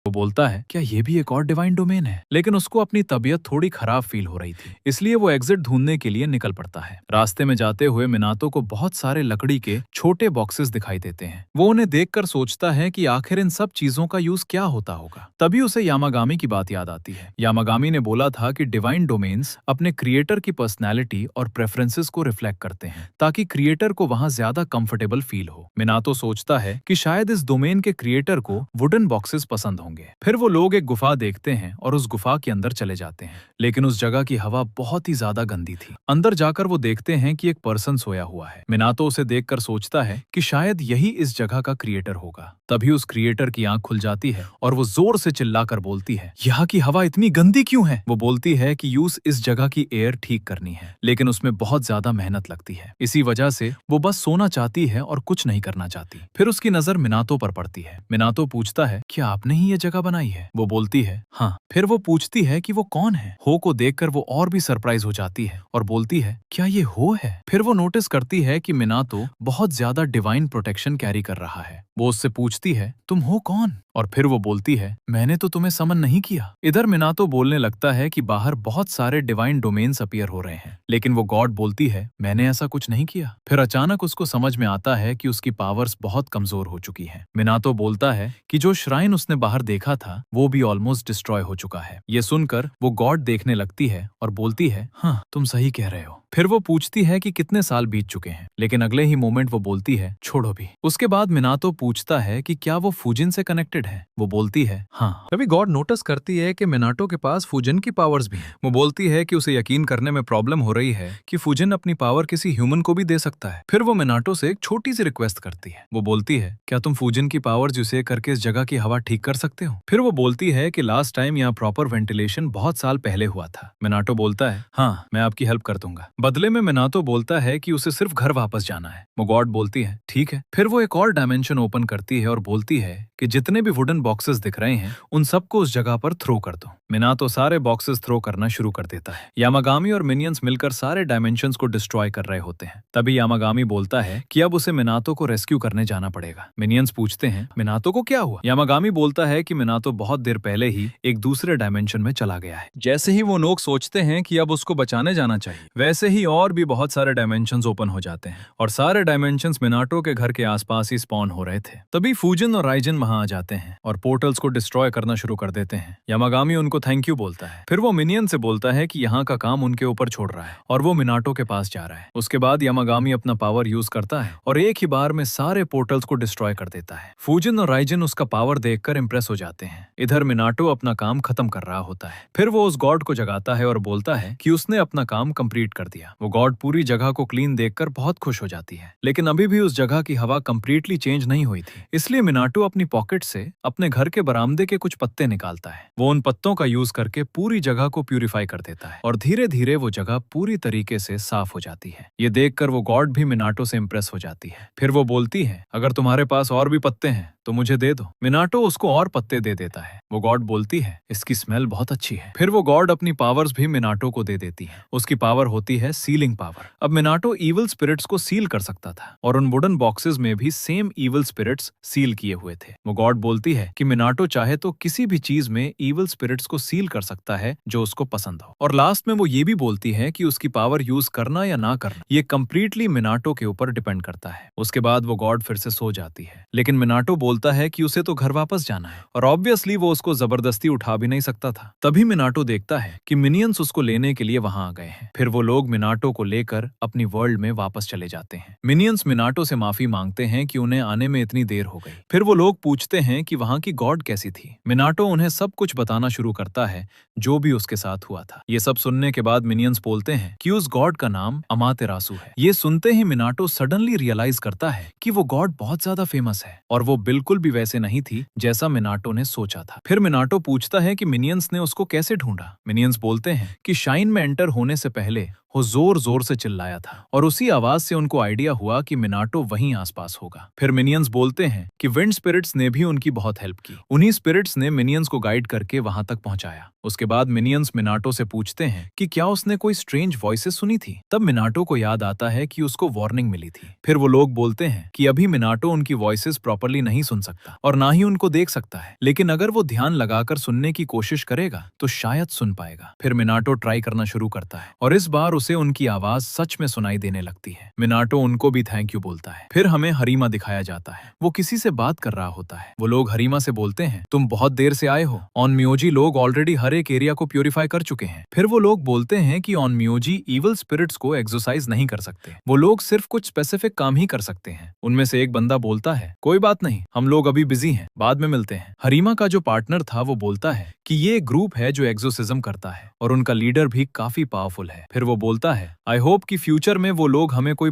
वो बोलता है क्या ये भी एक और डिवाइन डोमेन है, लेकिन उसको अपनी तबीयत थोड़ी खराब फील हो रही थी, इसलिए वो एग्जिट ढूंढने के लिए निकल पड़ता है। रास्ते में जाते हुए मिनातो को बहुत सारे लकड़ी के छोटे बॉक्सेस दिखाई देते हैं। वो उन्हें देखकर सोचता है कि आखिर इन सब चीजों का यूज क्या होता होगा। तभी उसे यामागामी की बात याद आती है। यामागामी ने बोला था कि डिवाइन डोमेन्स अपने क्रिएटर की पर्सनैलिटी और प्रेफरेंसेस को रिफ्लेक्ट करते हैं, ताकि क्रिएटर को वहां ज्यादा कंफर्टेबल फील हो। मिनातो सोचता है कि शायद इस डोमेन के क्रिएटर को वुडन बॉक्सेस पसंद होंगे। फिर वो लोग एक गुफा देखते हैं और उस गुफा के अंदर चले जाते हैं, लेकिन उस जगह की हवा बहुत ही ज्यादा गंदी थी। अंदर जाकर वो देखते हैं कि एक पर्सन सोया हुआ है। मिनातो उसे देखकर सोचता है कि शायद यही इस जगह का क्रिएटर होगा। तभी उस क्रिएटर की आंख खुल जाती है और वो जोर से चिल्लाकर बोलती है, यहाँ की हवा इतनी गंदी क्यों है? वो बोलती है कि यूज इस जगह की एयर ठीक करनी है, लेकिन उसमें बहुत ज्यादा मेहनत लगती है। इसी वजह से वो बस सोना चाहती है और कुछ नहीं करना चाहती। फिर उसकी नजर मिनातो पर पड़ती है। मिनातो पूछता है, क्या आपने ही ये जगह बनाई है? वो बोलती है, हाँ। फिर वो पूछती है कि वो कौन है। हो को देखकर वो और भी सरप्राइज हो जाती है और बोलती है, क्या ये हो है? फिर वो नोटिस करती है कि मिनातो बहुत ज्यादा डिवाइन प्रोटेक्शन कैरी कर रहा है। वो उससे पूछती है, तुम हो कौन? और फिर वो बोलती है, मैंने तो तुम्हें समन नहीं किया। इधर मिनातो बोलने लगता है कि बाहर बहुत सारे डिवाइन डोमेन्स अपीयर हो रहे हैं, लेकिन वो गॉड बोलती है, मैंने ऐसा कुछ नहीं किया। फिर अचानक उसको समझ में आता है कि उसकी पावर्स बहुत कमजोर हो चुकी हैं। मिनातो बोलता है कि जो श्राइन उसने बाहर देखा था वो भी ऑलमोस्ट डिस्ट्रॉय हो चुका है। ये सुनकर वो गॉड देखने लगती है और बोलती है, हाँ तुम सही कह रहे हो। फिर वो पूछती है कि कितने साल बीत चुके हैं, लेकिन अगले ही मोमेंट वो बोलती है, छोड़ो भी। उसके बाद मिनातो पूछता है कि क्या वो फूजिन से कनेक्टेड है? वो बोलती है, हाँ। तभी गॉड नोटिस करती है कि मिनाटो के पास फूजिन की पावर्स भी हैं। वो बोलती है कि उसे यकीन करने में प्रॉब्लम हो रही है कि फूजिन अपनी पावर किसी ह्यूमन को भी दे सकता है। फिर वो मिनाटो से एक छोटी सी रिक्वेस्ट करती है। वो बोलती है, क्या तुम फूजिन की पावर्स यूज करके इस जगह की हवा ठीक कर सकते हो? फिर वो बोलती है कि लास्ट टाइम यहाँ प्रॉपर वेंटिलेशन बहुत साल पहले हुआ था। मिनाटो बोलता है, हाँ मैं आपकी हेल्प कर दूंगा। बदले में मिनातो बोलता है कि उसे सिर्फ घर वापस जाना है। वो गॉड बोलती है, ठीक है। फिर वो एक और डायमेंशन ओपन करती है और बोलती है कि जितने भी वुडन बॉक्सेस दिख रहे हैं उन सबको उस जगह पर थ्रो कर दो। मिनातो सारे बॉक्सेस थ्रो करना शुरू कर देता है। यामागामी और मिनियंस मिलकर सारे डायमेंशंस को डिस्ट्रॉय कर रहे होते हैं। तभी यामागामी बोलता है कि अब उसे मिनातो को रेस्क्यू करने जाना पड़ेगा। मिनियंस पूछते हैं, मिनातो को क्या हुआ? यामागामी बोलता है कि मिनातो बहुत देर पहले ही एक दूसरे डायमेंशन में चला गया है। जैसे ही वो लोग सोचते हैं कि अब उसको बचाने जाना चाहिए, वैसे ही और भी बहुत सारे डायमेंशंस ओपन हो जाते हैं और सारे डायमेंशंस मिनाटो के घर के आसपास ही स्पॉन हो रहे थे। तभी फूजिन और राइजन वहां आ जाते हैं और पोर्टल्स को डिस्ट्रॉय करना शुरू कर देते हैं। यामागामी उनको थैंक यू बोलता है। फिर वो मिनियन से बोलता है कि यहाँ का काम उनके ऊपर छोड़ रहा है और वो मिनाटो के पास जा रहा है। उसके बाद यामागामी अपना पावर यूज करता है और एक ही बार में सारे पोर्टल्स को डिस्ट्रॉय कर देता है। फूजिन और राइजन उसका पावर देखकर इंप्रेस हो जाते हैं। इधर मिनाटो अपना काम खत्म कर रहा होता है। फिर वो उस गॉड को जगाता है और बोलता है कि उसने अपना काम कंप्लीट कर दिया। वो गॉड पूरी जगह को क्लीन देखकर बहुत खुश हो जाती है, लेकिन अभी भी उस जगह की हवा कंप्लीटली चेंज नहीं हुई थी। इसलिए मिनाटो अपनी पॉकेट से अपने घर के बरामदे के कुछ पत्ते निकालता है। वो उन पत्तों का यूज करके पूरी जगह को प्यूरिफाई कर देता है और धीरे धीरे वो जगह पूरी तरीके से साफ हो जाती है। ये देखकर वो गॉड भी मिनाटो से इंप्रेस हो जाती है। फिर वो बोलती है, अगर तुम्हारे पास और भी पत्ते हैं तो मुझे दे दो। मिनाटो उसको और पत्ते दे देता है। वो गॉड बोलती है, इसकी स्मेल बहुत अच्छी है। फिर वो गॉड अपनी पावर्स भी मिनाटो को दे देती है। उसकी पावर होती है सीलिंग पावर। अब मिनाटो इविल स्पिरिट्स को सील कर सकता था और उन वुडन बॉक्सेस में भी सेम इविल स्पिरिट्स सील किए हुए थे। वो गॉड बोलती है कि मिनाटो चाहे तो किसी भी चीज में इविल स्पिरिट्स को सील कर सकता है जो उसको पसंद हो। और लास्ट में वो ये भी बोलती है कि उसकी पावर यूज करना या ना करना ये कंप्लीटली मिनाटो के ऊपर डिपेंड करता है। उसके बाद वो गॉड फिर से सो जाती है, लेकिन मिनाटो बोलता है कि उसे तो घर वापस जाना है और ऑब्वियसली वो उसको जबरदस्ती उठा भी नहीं सकता था। तभी मिनाटो देखता है कि मिनियंस उसको लेने के लिए वहां आ गए हैं। फिर वो लोग मिनाटो को लेकर अपनी वर्ल्ड में वापस चले जाते हैं। मिनियंस मिनाटो से माफी मांगते हैं कि उन्हें आने में इतनी देर हो गई। फिर वो लोग पूछते हैं कि वहां की गॉड कैसी थी। मिनाटो उन्हें सब कुछ बताना शुरू करता है जो भी उसके साथ हुआ था। ये सब सुनने के बाद मिनियंस बोलते हैं कि उस गॉड का नाम अमातेरासु है। ये सुनते ही मिनाटो सडनली रियलाइज करता है कि वो गॉड बहुत ज्यादा फेमस है और वो बिल्कुल भी वैसे नहीं थी जैसा मिनाटो ने सोचा था। फिर मिनाटो पूछता है कि मिनियंस ने उसको कैसे ढूंढा। मिनियंस बोलते हैं कि शाइन में एंटर होने से पहले वो जोर जोर से चिल्लाया था और उसी आवाज से उनको आइडिया हुआ कि मिनाटो वहीं आसपास होगा। फिर मिनियंस बोलते हैं कि विंड स्पिरिट्स ने भी उनकी बहुत हेल्प की। उन्हीं स्पिरिट्स ने मिनियंस को गाइड करके वहां तक पहुंचाया। उसके बाद मिनियंस मिनाटो से पूछते हैं कि क्या उसने कोई स्ट्रेंज वॉइसेस सुनी थी। तब मिनाटो को याद आता है कि उसको वार्निंग मिली थी। फिर वो लोग बोलते हैं कि अभी मिनाटो उनकी वॉइसेस प्रॉपर्ली नहीं सुन सकता और ना ही उनको देख सकता है, लेकिन अगर वो ध्यान लगाकर सुनने की कोशिश करेगा तो शायद सुन पाएगा। फिर मिनाटो ट्राई करना शुरू करता है और इस बार उसे उनकी आवाज सच में सुनाई देने लगती है। मिनाटो उनको भी थैंक यू बोलता है। फिर हमें हरीमा दिखाया जाता है। वो किसी से बात कर रहा होता है। वो लोग हरीमा से बोलते हैं, तुम बहुत देर से आए हो। ऑनमियोजी लोग ऑलरेडी हर एक एरिया को प्यूरिफाई कर चुके हैं। फिर वो लोग बोलते हैं कि ऑनमियोजी इविल स्पिरिट्स को एक्सरसाइज नहीं कर सकते। वो लोग सिर्फ कुछ स्पेसिफिक काम ही कर सकते हैं। उनमें से एक बंदा बोलता है, कोई बात नहीं, हम लोग अभी बिजी हैं, बाद में मिलते हैं। हरीमा का जो पार्टनर था वो बोलता है कि ये एक ग्रुप है जो एक्सोसिज्म करता है और उनका लीडर भी काफी पावरफुल है। फिर वो बोलता है, आई होप कि फ्यूचर में वो लोग हमें कोई